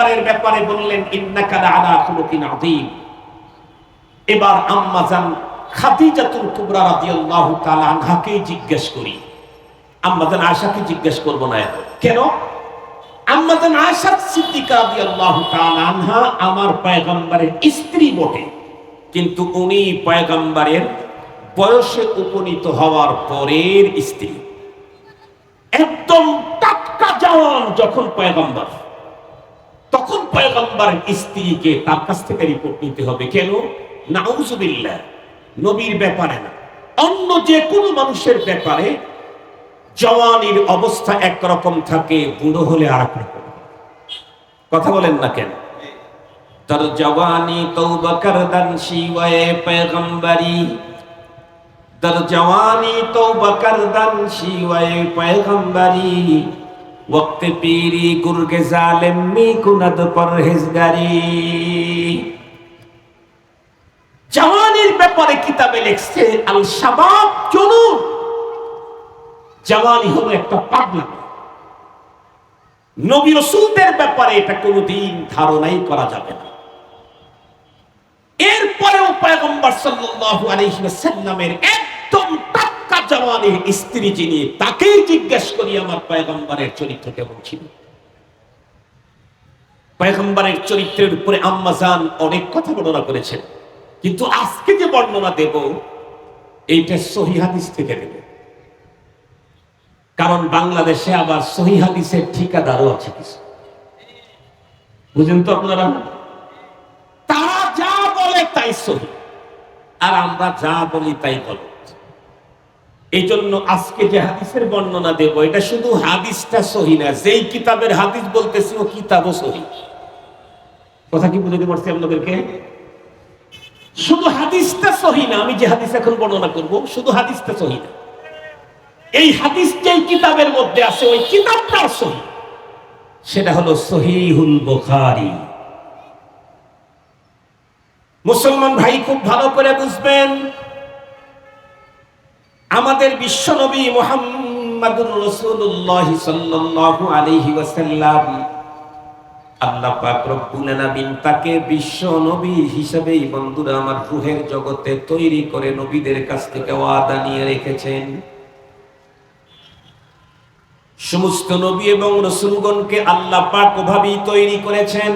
পরিবারের ব্যাপারে বললেন ইন্নাকা লাআলা খুলুকিন আযীম। এবার আম্মা জান খাদিজাতুল কুবরা রাদিয়াল্লাহু তাআলা আনহাকে জিজ্ঞেস করি, আম্মা জান আয়েশাকে জিজ্ঞেস করব না এত। কেন? আম্মা জান আয়েশা সিদ্দিকা রাদিয়াল্লাহু তাআলা আনহা আমার পয়গম্বরের স্ত্রী বটে, কিন্তু উনি পয়গম্বরের বয়সে উপনীত হওয়ার পরের স্ত্রী। একদম টাটকা জওয়ান যখন পয়গম্বর, তখন পয়গম্বরের স্ত্রীকে তার কাছ থেকে রিপোর্ট নিতে হবে। কেন? নাউজুবিল্লাহ, নবীর ব্যাপারে না, অন্য যে কোনো মানুষের ব্যাপারে জওয়ানির অবস্থা একরকম থাকে, বুড়ো হলে আর এক রকম। কথা বলেন না কেন? তার জওয়ানি তওবা করদান শিওয়ে পয়গম্বরি, তার জওয়ানি তওবা করদান শিওয়ে পয়গম্বরি, ওয়াক্ত পীরি গুরগে জালিম মি কুনাদ পরহেজগারি। জওয়ানির ব্যাপারে কিতাবে লিখছে আল শাবাব জুনুন, জওয়ানি হলো একটা পাগলামি। নবী রাসূলদের ব্যাপারে এটা কোনোদিন ধারণাই করা যাবে না। এরপরেও পয়গম্বর সাল্লাল্লাহু আলাইহি ওয়াসাল্লামের একদম টাটকা জওয়ানের স্ত্রী যিনি, তাকেই জিজ্ঞেস করি আমার পয়গম্বরের চরিত্র কেমন ছিল। পয়গম্বরের চরিত্রের উপরে আম্মা জান অনেক কথা বর্ণনা করেছেন, কিন্তু আজকে যে বর্ণনা দেব এইটা সহিহ হাদিস থেকে দেব। কারণ বাংলাদেশে আবার সহিহ হাদিসের ঠিকাদারও আছে কিছু, বুঝেন তো আপনারা? তারা যা বলে তাই সহিহ, আর আমরা যা বলি তাই গলত। এই জন্য আজকে যে হাদিসের বর্ণনা দেব এটা শুধু হাদিসটা সহিহ না, যেই কিতাবের হাদিস বলতেছি ও কিতাবও সহিহ। কথা কি বুঝতে পারছি আপনাদেরকে? শুধু হাদিসটা সহিহ না, আমি যে হাদিস এখন বর্ণনা করব শুধু হাদিসটা সহিহ না, এই হাদিস যেই কিতাবের মধ্যে আছে ওই কিতাবটা সহিহ, সেটা হলো সহিহুল বুখারী। মুসলমান ভাই খুব ভালো করে বুঝবেন, আমাদের বিশ্বনবী মুহাম্মদুর রাসূলুল্লাহ সাল্লাল্লাহু আলাইহি ওয়াসাল্লাম, আল্লাহ পাক রব্বুল আলামিন তাকে বিশ্ব নবী হিসেবেই বন্ধুরা আমার রূহের জগতে তৈরি করে নবীদের কাছ থেকে ওয়াদা নিয়ে রেখেছেন। সমস্ত নবী এবং রাসূলগণকে আল্লাহ পাক ওভাবেই তৈরি করেছেন।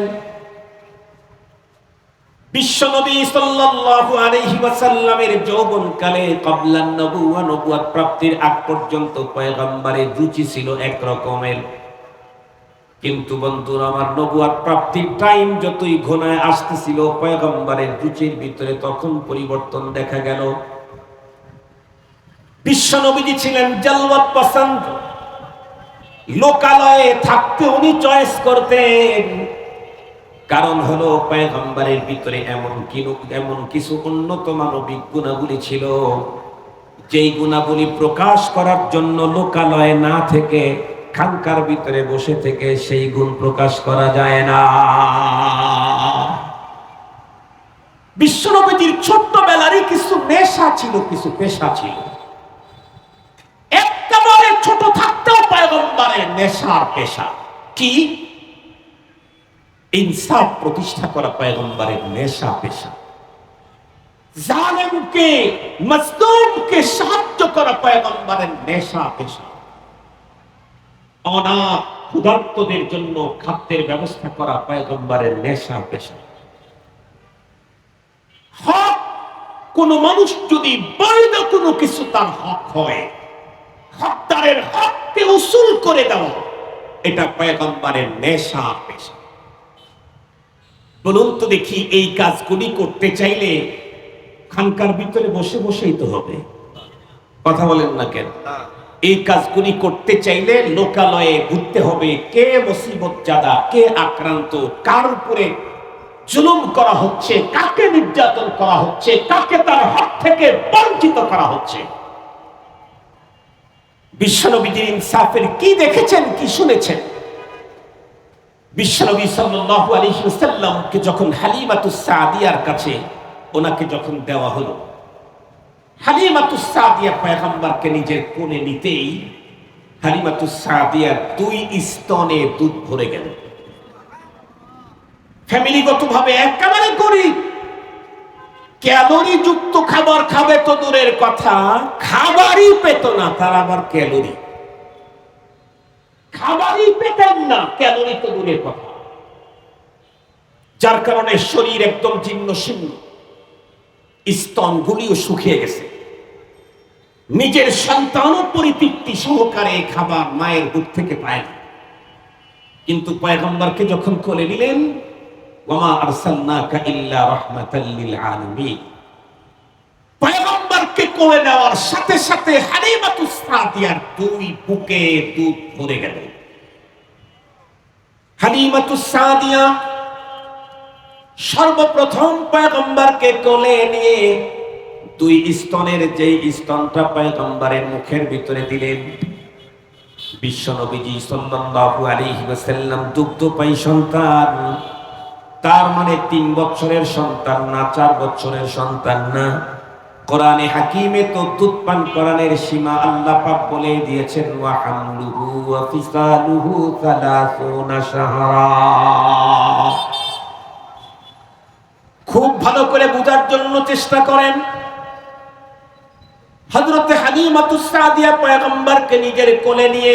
বিশ্বনবী সাল্লাল্লাহু আলাইহি ওয়াসাল্লামের যৌবনকালে ক্বাবলান নবুওয়া, নবুয়ত প্রাপ্তির আগ পর্যন্ত পয়গম্বরের রুচি ছিল এক রকমের, কিন্তু বন্ধুরা আমার নবুয়ত প্রাপ্তির টাইম যতই ঘনায় আসতেছিল পয়গম্বরের রুচির ভিতরে তখন পরিবর্তন দেখা গেল। বিশ্বনবীজি ছিলেন জালওয়াত পছন্দ, লোকালয়ে থাকতে উনি চয়েস করতেন। কারণ হলো পয়গম্বরের ভিতরে এমন কিছু উন্নত মানবিক গুণাবলী ছিল, যেই গুণাবলী প্রকাশ করার জন্য লোকালয়ে না থেকে খানকার ভিতরে বসে থেকে সেই গুণ প্রকাশ করা যায় না। বিশ্বনবীজির ছোট্টবেলারই কিছু নেশা ছিল, কিছু পেশা ছিল। একেবারে ছোট থাকতেও পয়গম্বরের নেশার পেশা কি? ইনসাফ প্রতিষ্ঠা করা পয়গম্বরের নেশা পেশা, জালেমকে মজলুমকে সাহায্য করা পয়গম্বরের নেশা পেশা, অনাথ ক্ষুধার্তদের জন্য খাদ্যের ব্যবস্থা করা পয়গম্বরের নেশা পেশা। হক কোন মানুষ যদি বৈধ কোনো কিছু তার হক হয়, হকদারের হককে উসুল করে দেওয়া, এটা পয়গম্বরের নেশা পেশা। বলুন তো দেখি, এই কাজগুলি করতে চাইলে খানকার ভিতরে বসে বসেই তো হবে। কথা বলেন না কেন? এই কাজগুলি করতে চাইলে লোকালয়ে ঘুরতে হবে। কে মুসিবত জাদা, কে আক্রান্ত, কার উপরে জুলুম করা হচ্ছে, কাকে নির্যাতন করা হচ্ছে, কাকে তার হক থেকে বঞ্চিত করা হচ্ছে। বিশ্বনবীর ইনসাফের কি দেখেছেন, কি শুনেছেন? বিশ্বনবী সাল্লাল্লাহু আলাইহি ওয়াসাল্লামকে যখন হালিমাতুস সাদিয়ার কাছে ওনাকে যখন দেওয়া হলো, হালিমাতুস সাদিয়া পয়গম্বরকে নিজের কোলে নিতেই হালিমাতুস সাদিয়ার দুই স্তনে দুধ ভরে গেল। ফ্যামিলিগতভাবে একেবারে গরিব, ক্যালোরি যুক্ত খাবার খাবে তো দূরের কথা, খাবারই পেত না। তার আবার ক্যালোরি, খাবারই পেতেন না, ক্যালোরি তো দূরের কথা। যার কারণে শরীর একদম জীর্ণ শীর্ণ, স্তনগুলিও শুকিয়ে গেছে। নিজের সন্তানও পরিতৃপ্তি সহকারে খাবার মায়ের বুক থেকে পায় না। কিন্তু পয়গম্বরকে যখন কোলে নিলেন, ওয়ামা আরসালনাকা ইল্লা রাহমাতাল লিল আলামিন, পয়গম্বরকে কোলে নেওয়ার সাথে সাথে হালিমাতুস সাদিয়ার দুই বুকে দুধ ভরে গেল। হালিমাতুস সাদিয়া সর্বপ্রথম পয়গম্বরকে কোলে নিয়ে দুই স্তনের যেই স্তনটা পয়গম্বরের মুখের ভিতরে দিলেন, বিশ্বনবীজি সাল্লাল্লাহু আলাইহি ওয়াসাল্লাম দুগ্ধপায়ী সন্তান। তার মানে 3 বছরের সন্তান না, 4 বছরের সন্তান না। কোরআনে হাকিমে তো দুধ পান করানোর সীমা আল্লাহ পাক বলে দিয়েছেন, ওয়া হামলুহু ওয়া ফিসালুহু 30 শাহরা। খুব ভালো করে বোঝার জন্য চেষ্টা করেন। হযরতে হালিমাতুস সাদিয়া পয়গম্বরকে নিজের কোলে নিয়ে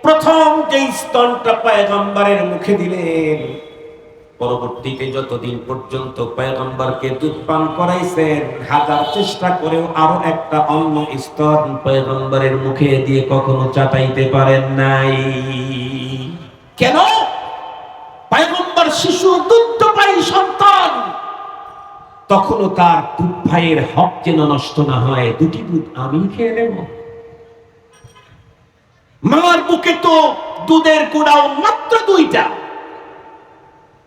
প্রথম যে স্তনটা পয়গম্বরের মুখে দিলেন, পরবর্তীতে যতদিন পর্যন্ত পয়গম্বরকে দুধ পান করাইছেন, হাজার চেষ্টা করেও আরো একটা অন্য স্তন পয়গম্বরের মুখে দিয়ে কখনো চাটাইতে পারেন নাই। কেন? পয়গম্বর শিশু, দুগ্ধপায়ী সন্তান, তখনও তার দুধ ভাইয়ের হক যেন নষ্ট না হয়। দুটি দুধ আমি খেয়ে নেব? মার বুকে তো দুধের গুড়াও মাত্র 2টা,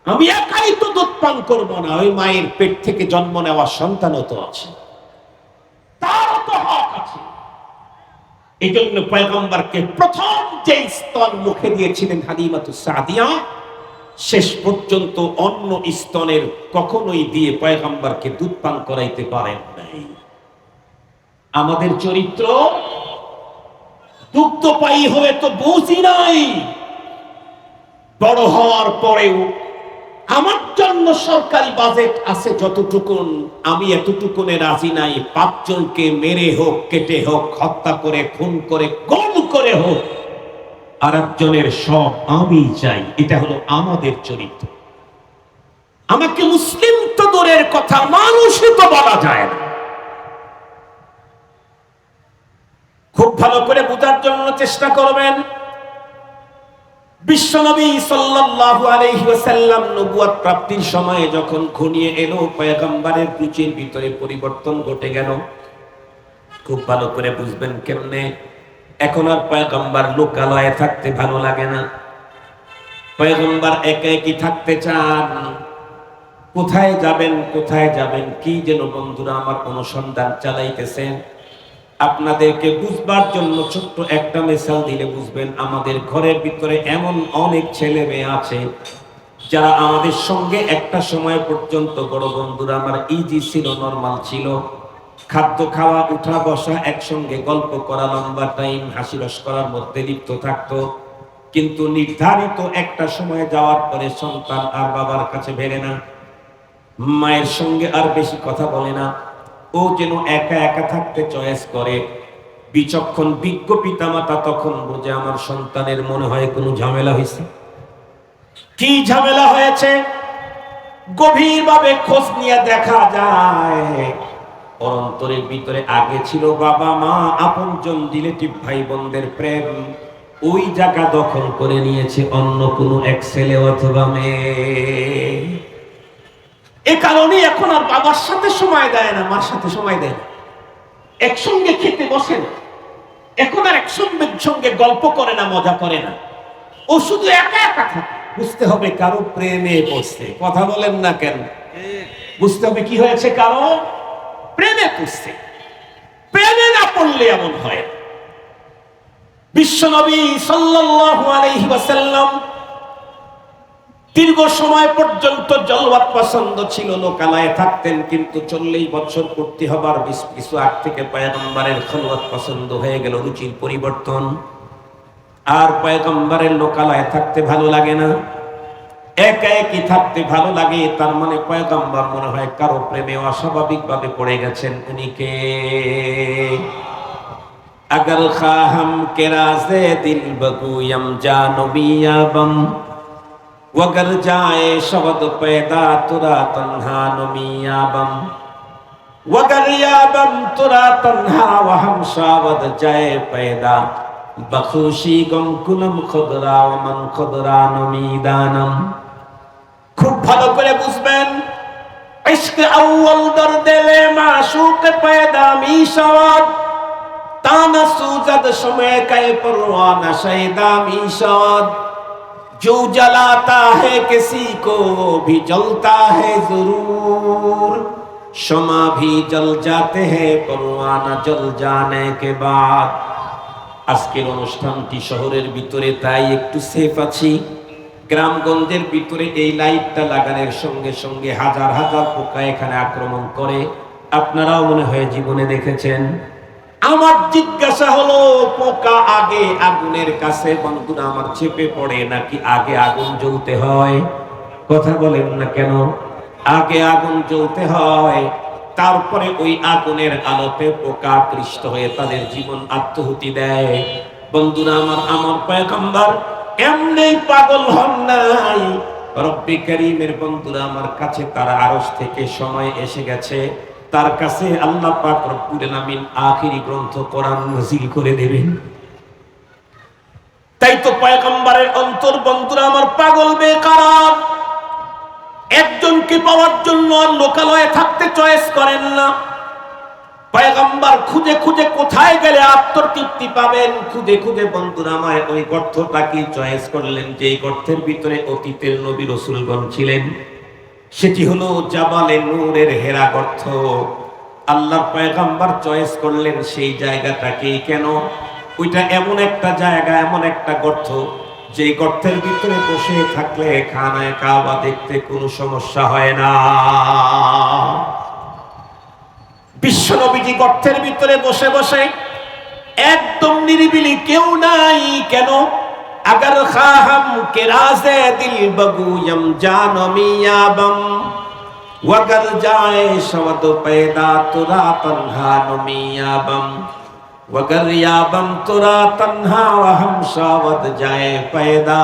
আমি একাই তো দুধ পান করবো না, ওই মায়ের পেট থেকে জন্ম নেওয়া সন্তানও তো আছে, তারও তো হক আছে। এই জন্য পয়গম্বরকে প্রথম যে স্তন মুখে দিয়েছিলেন হালিমাতুস সাদিয়া, শেষ পর্যন্ত অন্য স্তনের কখনোই দিয়ে পয়গম্বরকে দুধ পান করাইতে পারেন নাই। আমাদের চরিত্র, দুগ্ধপায়ী হয়ে তো বুঝি নাই, বড় হওয়ার পরেও আমার জন্য সরকারি বাজেট আছে যতটুকুন, আমি এতটুকুনে রাজি নাই। 5 জনকে মেরে হোক, কেটে হোক, হত্যা করে, খুন করে, গুম করে হোক, আর একজনের সব আমি চাই। এটা হলো আমাদের চরিত্র। আমাকে মুসলিম তো দূরের কথা, মানুষই তো বলা যায় না। খুব ভালো করে বোঝার জন্য চেষ্টা করবেন। বিশ্বনবী সাল্লাল্লাহু আলাইহি ওয়াসাল্লাম নবুয়ত প্রাপ্তির সময়ে যখন ঘনিয়ে এলো, পয়গম্বরের রুচির ভিতরে পরিবর্তন ঘটে গেল। খুব ভালো করে বুঝবেন কেমনে। এখন আর পয়গম্বর লোকালয়ে থাকতে ভালো লাগে না, পয়গম্বর একা একই থাকতে চান। কোথায় যাবেন, কোথায় যাবেন, কি যেন বন্ধুরা আমার অনুসন্ধান চালাইতেছেন। আপনাদেরকে বুঝবার জন্য ছোট্ট একটা মিসাল দিলে বুঝবেন। আমাদের ঘরের ভিতরে এমন অনেক ছেলে মেয়ে আছে যারা আমাদের সঙ্গে একটা সময় পর্যন্ত, বড় বন্ধুরা আমার, ইজি ছিল, নরমাল ছিল। খাদ্য খাওয়া, উঠা বসা, একসঙ্গে গল্প করা, লম্বা টাইম হাসি রস করার মধ্যে লিপ্ত থাকতো। কিন্তু নির্ধারিত একটা সময় যাওয়ার পরে সন্তান আর বাবার কাছে বেরে না, মায়ের সঙ্গে আর বেশি কথা বলে না। ও যেন একা একা থাকতে চয়েস করে। বিচক্ষণ বিজ্ঞ পিতামাতা তখন বোঝে আমার সন্তানের মনে হয় কোনো ঝামেলা হয়েছে। কি ঝামেলা হয়েছে? গভীরভাবে খোঁজ নিয়ে দেখা যায় অন্তরের ভিতরে আগে ছিল বাবা মা, আপনজন, রিলেটিভ, ভাই বোনদের প্রেম, ওই জায়গা দখল করে নিয়েছে অন্য কোনো এক ছেলে অথবা মেয়ে। এ কারণে এখন আর বাবার সাথে সময় দেয় না, মার সাথে সময় দেয় না, একসঙ্গে খেতে বসে না, এখন আর একসঙ্গে গল্প করে না, মজা করে না। ও শুধু একা একা থাকে। বুঝতে হবে কারো প্রেমে পড়ছে। কথা বলেন না কেন? বুঝতে হবে কি হয়েছে, কারো প্রেমে পড়ছে। প্রেমে না পড়লে এমন হয়। বিশ্বনবী সাল্লাল্লাহু আলাইহি ওয়াসাল্লাম দীর্ঘ সময় পর্যন্ত জলওয়াত পছন্দ ছিল, লোকালয়ে থাকতেন। কিন্তু 40 বছর পূর্তি হবার কিছু আগ থেকে পয়গম্বরের খলওয়াত পছন্দ হয়ে গেল, রুচির পরিবর্তন। আর পয়গম্বরের লোকালয়ে থাকতে ভালো লাগে না। একা একই থাকতে ভালো লাগে, তার মানে পয়গম্বর মনে হয় কারো প্রেমে অস্বাভাবিক ভাবে পড়ে গেছেন। উনি কে? अगर खाहम के राज़े दिल बगूयम जानो मियाबम वगर जाए शबद पैदा तुरा तन्हा मियाबम वगर याबम तुरा तन्हा वहम शावद जाए पैदा बखुशी गम कुलम खुदरा वमन खुदरा मीदानम। खूब ভালো করে বুঝবেন, इश्क अव्वल दर्द ले माशूक पैदा मीशाद ताना सूजद समय कै परवाना शैदा मीशाद जो जलाता है किसी को वो भी जलता है जरूर शमा भी जल जाते हैं परवाना जल जाने के बाद। আজকের অনুষ্ঠানটি শহরের ভিতরে, তাই একটু সেফ আছি। গ্রামগঞ্জের ভিতরে এই লাইটটা লাগানোর সঙ্গে সঙ্গে হাজার হাজার পোকা এখানে আক্রমণ করে, আপনারাও মনে হয় জীবনে দেখেছেন। আমার জিজ্ঞাসা হলো, পোকা আগে আগুনের কাছে বন্ধুরা আমার চেপে পড়ে নাকি আগে আগুন জ্বলতে হয়? কথা বলেন না কেন? আগে আগুন জ্বলতে হয়, তারপরে ওই আগুনের আলোতে পোকা আকৃষ্ট হয়ে তাদের জীবন আত্মহুতি দেয়। বন্ধুরা আমার পয়গম্বর এমনি পাগল হন নাই। রব্বি কারীমের বন্ধুরা আমার কাছে তার আরশ থেকে সময় এসে গেছে, তার কাছে আল্লাহ পাক রব্বুল আলামিন আখিরি গ্রন্থ কোরআন নাযিল করে দেবেন। তাই তো পয়গম্বরের অন্তর বন্ধুরা আমার পাগল বেকার। একজনকে পাওয়ার জন্য আর লোকালয়ে থাকতে চয়েস করেন না। পয়গম্বর খুঁজে খুঁজে কোথায় গেলে আত্মতৃপ্তি পাবেন, খুঁজে খুঁজে বন্ধুরা আমার ওই গর্তটাকে চয়েস করলেন, যে গর্তের ভিতরে অতীতের নবী রাসূলগণ ছিলেন। সেটি হলো জাবালে নূরের হেরা গর্ত। আল্লাহর পয়গম্বর চয়েস করলেন সেই জায়গাটাকে। কেন? ওইটা এমন একটা জায়গা, এমন একটা গর্ত, যে গর্তের ভিতরে বসে থাকলে খানায়ে কাবা দেখতে কোনো সমস্যা হয় না। বিশ্ব নবীজি গর্তের ভিতরে বসে বসে একদম নিরিবিলি, কেউ নাই। কেন? अगर खाहम के राज़े दिल बगूयम जानो मियाबम वगर जाए शवद पैदा तुरा तन्हा मियाबम वगर याबम तुरा तन्हा वहम शावद जाए पैदा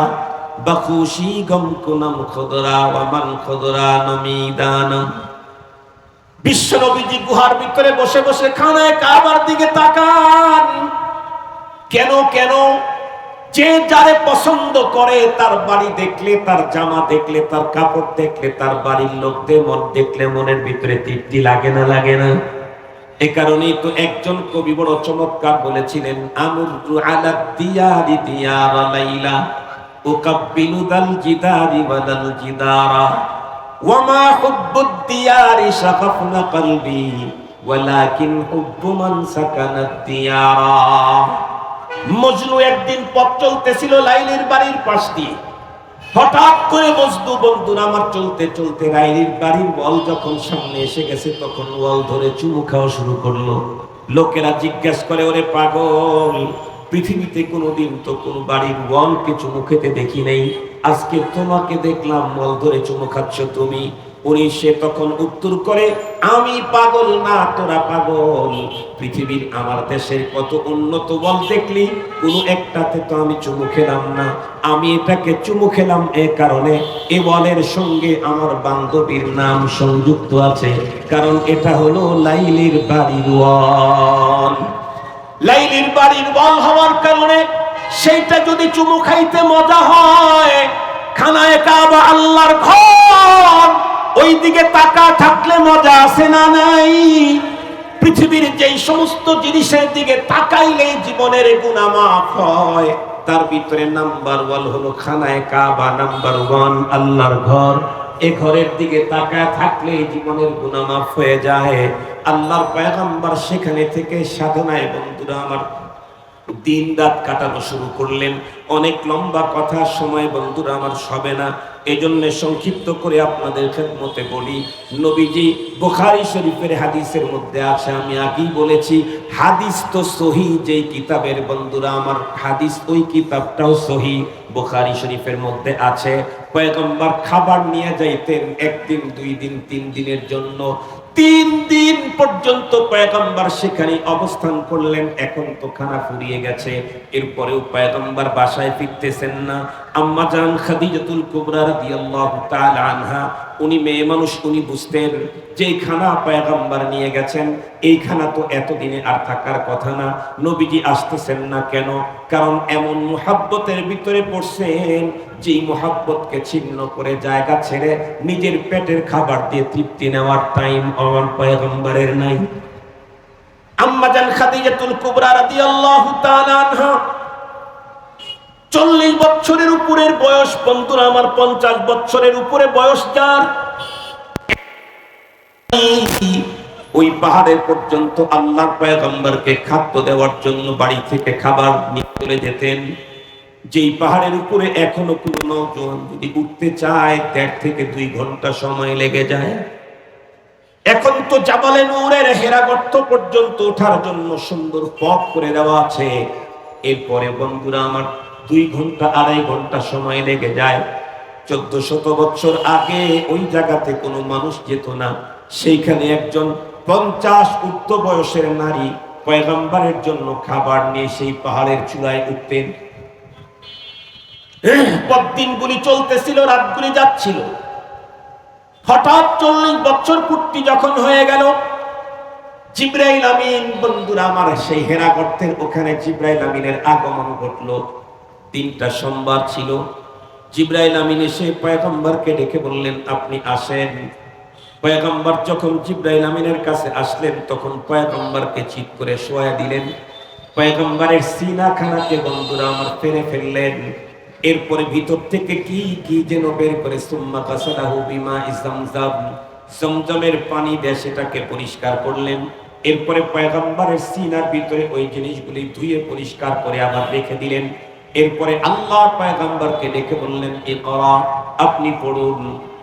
बखुशी गम कुनम खुदरा वमन खुदरा नमीदानम। বিশ্ব নবীজি গুহার ভিতরে বসে বসে খানায়ে কাবার দিকে তাকান। কেন? কেন? যে যারে পছন্দ করে তার বাড়ি দেখলে, তার জামা দেখলে, তার কাপড় দেখলে, তার বাড়ির লোকদের মন দেখলে মনের ভিতরে তৃপ্তি লাগে না? লাগে না? এ কারণেই তো একজন কবি বড় চমৎকার বলেছিলেন, আমুরু আলা দিয়ারি দিয়ারা লাইলা উকাব্বিলু দাল জিদারি ওয়াদাল জিদারা ওয়ামা হুব্বুদ দিয়ারি শাগাফনা কলবি ওয়ালাকিন হুব্বু মান সাকানাদ দিয়ারা। মজনু একদিন পথ চলতেছিল লাইলির বাড়ির পাশ দিয়ে। হঠাৎ করে মজনু বন্ধুরা আমার চলতে চলতে লাইলির বাড়ির ওয়াল যখন সামনে এসে গেছে, তখন ওয়াল ধরে চুমু খাওয়া শুরু করলো। লোকেরা জিজ্ঞেস করে, ওরে পাগল, পৃথিবীতে কোনোদিন তো কোনো বাড়ির ওয়ালকে চুমু খেতে দেখি নেই, আজকে তোমাকে দেখলাম ওয়াল ধরে চুমু খাচ্ছ তুমি। সে তখন উত্তর করে, আমি পাগল না, তোরা পাগল। পৃথিবীর আমার দেশের কত উন্নত বল দেখলি, কোনো একটাতে তো আমি চুমু খেলাম না। আমি এটাকে চুমু খেলাম এ কারণে, এ বলের সঙ্গে আমার বান্ধবীর নাম সংযুক্ত আছে, কারণ এটা হলো লাইলির বাড়ির ওয়াল। লাইলির বাড়ির ওয়াল হওয়ার কারণে সেইটা যদি চুমু খাইতে মজা হয়, খানায়ে কাবা আল্লাহর ঘর, ওই দিকে তাকা থাকলে মজা আছে না নাই? পৃথিবীর যেই সমস্ত জিনিসের দিকে তাকাইলে জীবনের গুনাহ মাফ হয়, তার ভিতরে নাম্বার 1 হলো খানায়ে কাবা, নাম্বার 1 আল্লাহর ঘর। এই ঘরের দিকে তাকায় থাকলে জীবনের গুনাহ মাফ হয়ে যায়। আল্লাহর পয়গম্বর সেখানে থেকে সাধনায় বন্ধুরা আমার দিন রাত কাটানো শুরু করলেন। অনেক লম্বা কথা, সময় বন্ধুরা আমার সবে না, এজন্য সংক্ষিপ্ত করে আপনাদের খেদমতে বলি। নবীজি বুখারী শরীফের হাদিসের মধ্যে আছে, আমি আগেই বলেছি হাদিস তো সহি, যেই কিতাবের বন্ধুরা আমার হাদিস, ওই কিতাবটাও সহি। বুখারী শরীফের মধ্যে আছে পয়গম্বর খাবার নিয়ে যাইতেন একদিন, 2 দিন, 3 দিনের জন্য। 3 দিন পর্যন্ত পয়গম্বর সেখানে অবস্থান করলেন। এখন তো খানা ফুরিয়ে গেছে, এরপরেও পয়গম্বর বাসায় ফিরতেছেন না। আম্মা জান খাদিজাতুল কুবরা রাদিয়াল্লাহু তাআলা আনহা, উনি মেয়ে মানুষ, উনি বুঝতেন যে খানা পয়গম্বর নিয়ে গেছেন, এই খানা তো এতদিনে আর থাকার কথা না। নবীজি আসতেছেন না কেন? কারণ এমন মুহাব্বতের ভিতরে পড়ছেন, যেই মুহাব্বতকে ছিন্ন করে জায়গা ছেড়ে নিজের পেটের খাবার দিয়ে তৃপ্তি নেওয়ার টাইম আমার পয়গম্বরের নাই। আম্মা জান খাদিজাতুল কুবরা রাদিয়াল্লাহু তাআলা আনহা 40 বছরের উপরের বয়স, বন্ধুরা আমার 50 বছরের উপরে বয়স যার, ওই পাহাড়ের পর্যন্ত আল্লাহর পয়গম্বরকে খাদ্য দেওয়ার জন্য বাড়ি থেকে খাবার নিয়ে চলে যেতেন। যেই পাহাড়ের উপরে এখনো কোনো নওজোয়ান যদি উঠতে চায় 1.5 থেকে 2 ঘন্টা সময় লেগে যায়। এখন তো জাবালে নূরের হেরাগর্ত পর্যন্ত ওঠার জন্য সুন্দর পথ করে দেওয়া আছে, এরপরে বন্ধুরা আমার 2 ঘন্টা 2.5 ঘন্টা সময় লেগে যায়। 1400 বছর আগে ওই জায়গাতে কোনো মানুষ যেত না, সেইখানে একজন 50 ঊর্ধ্ব বয়সের নারী পয়গম্বরের জন্য খাবার নিয়ে সেই পাহাড়ের চূড়ায় উঠতেন। দিনগুলি চলতেছিল, রাতগুলি যাচ্ছিল। হঠাৎ 40 বছর পূর্তি যখন হয়ে গেল, জিবরাইল আমিন, বন্ধুরা আমার সেই হেরা গর্তের ওখানে জিবরাইল আমিনের আগমন ঘটলো। 3টা সোমবার ছিল। জিবরাইল আমিন এসে পয়গম্বরকে ডেকে বললেন, আপনি আসেন। পয়গম্বর যখন জিবরাইল আমিনের কাছে আসলেন, তখন পয়গম্বরকে চিৎ করে শোয়া দিলেন। পয়গম্বরের সিনাখানাকে বন্ধুরা আমার ফেরে ফেললেন। এরপরে ভিতর থেকে কি কি যেন বের করে সুম্মা কাসালাহু বিমা ইজামজাম, জমজমের পানি দিয়ে সেটাকে পরিষ্কার করলেন। এরপরে পয়গম্বরের সিনার ভিতরে ওই জিনিসগুলি ধুয়ে পরিষ্কার করে আবার রেখে দিলেন। এরপরে আল্লাহ পয়গম্বরকে ডেকে বললেন, ইকরা, আপনি পড়ুন।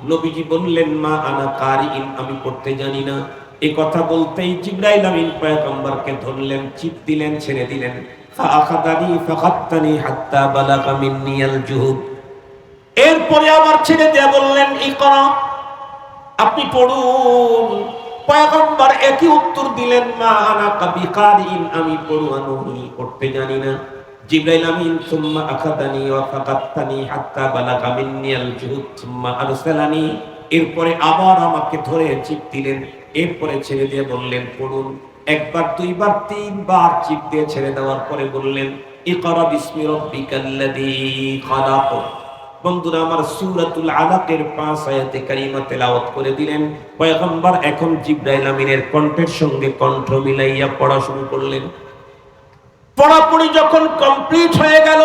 নবীজি বললেন, মা আনা কারিইন, আমি পড়তে জানি না। এই কথা বলতেই জিবরাইল আমিন পয়গম্বরকে ধরলেন, চিপ দিলেন, ছেড়ে দিলেন। ফাআখাযানি ফাখাত্তানি হাত্তা বালাগা মিন্নিয়াল জুহুদ। এরপরে আবার ছেড়ে দিয়ে বললেন, ইকরা, আপনি পড়ুন। পয়গম্বর একই উত্তর দিলেন, মা আনা বিকারিইন, আমি পড়ুয়া নহি, পড়তে জানি না। জিবরাইল আমিন সুম্মা আখাযানি ওয়া ফাকাত্তানি হাত্তা বালাগা মিন্নিয়াল জুহুদ সুম্মা আরসালানি, এরপরে আবার আমাকে ধরে চিপ দিলেন, এরপরে ছেড়ে দিয়ে বললেন, পড়ুন। 1 বার 2 বার 3 বার চিপ দিয়ে ছেড়ে দেওয়ার পরে বললেন, ইকরা বিসমি রাব্বিকাল্লাযী খালাক। বন্ধুরা আমার সূরাতুল আলাকের 5 আয়াতে কারিমা তেলাওয়াত করে দিলেন। পয়গম্বর এখন জিবরাইল আমিনের কণ্ঠের সঙ্গে কণ্ঠ মিলাইয়া পড়া শুরু করলেন। পড়াপড়ি যখন কমপ্লিট হয়ে গেল,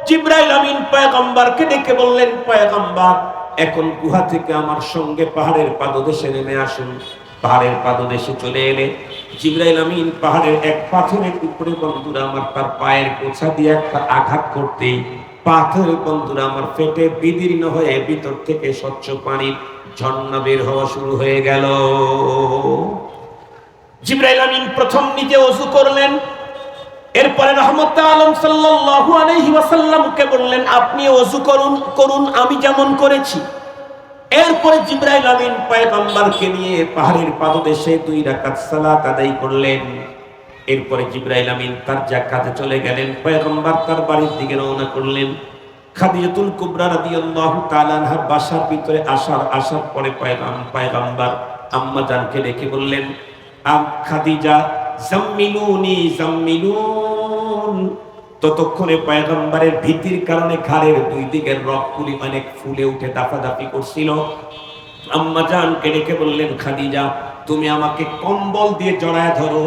জিবরাইল আমিন পয়গম্বরকে ডেকে বললেন, পয়গম্বর, এখন গুহা থেকে আমার সঙ্গে পাহাড়ের পাদদেশে নেমে আসুন। পাহাড়ের পাদদেশে চলে এলে জিবরাইল আমিন পাহাড়ের এক পাথরের উপরে বন্ধুরা আমার তার পায়ের গোছা দিয়ে একটা আঘাত করতেই পাথর বন্ধুরা আমার ফেটে বিদীর্ণ হয়ে ভিতর থেকে স্বচ্ছ পানির ঝর্ণা বের হওয়া শুরু হয়ে গেল। জিবরাইল আমিন প্রথম নিজে ওযু করলেন, এরপরে রাহমাতুল আলম সাল্লাল্লাহু আলাইহি ওয়াসাল্লামকে বললেন, আপনি ওযু করুন আমি যেমন করেছি। এরপরে জিবরাইল আমিন পয়গম্বরকে নিয়ে পাহাড়ের পাদদেশে 2 রাকাত সালাত আদায় করলেন। এরপরে জিবরাইল আমিন তার কাজে চলে গেলেন। পয়গম্বর তার বাড়ির দিকে রওনা করলেন। খাদিজাতুল কুবরা রাদিয়াল্লাহু তাআলা আনহার বাসার ভিতরে আসার পরে পয়গম্বর আম্মা জানকে ডেকে বললেন, খাদিজা, জাম্মিলুনি জাম্মিলুন। ততক্ষণে পয়গম্বরের ভীতির কারণে ঘাড়ের 2 দিকের রগগুলি অনেক ফুলে উঠে দাফাদাফি করছিল। আম্মা জানকে ডেকে বললেন, খাদিজা, তুমি আমাকে কম্বল দিয়ে জড়ায় ধরো।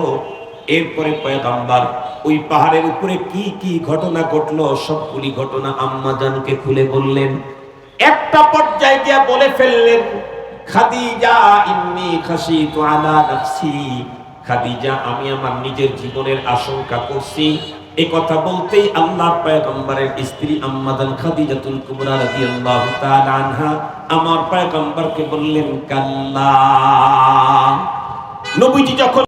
এরপরে পয়গম্বর ওই পাহাড়ের উপরে কি কি ঘটনা ঘটলো সবগুলি ঘটনা আম্মা জানকে খুলে বললেন। একটা পর্যায়ে গিয়ে বলে ফেললেন, খাদিজা, ইন্নী খাশিতু আলা নাফসি। খাদিজা, আমি আমার নিজের জীবনের আশঙ্কা করছি। এই কথা বলতেই আল্লাহর পয়গম্বরের স্ত্রী আম্মাজান খাদিজাতুল কুবরা রাদিয়াল্লাহু তাআলা আনহা আমার পয়গম্বরকে বললেন, কাল্লা। নবীজি যখন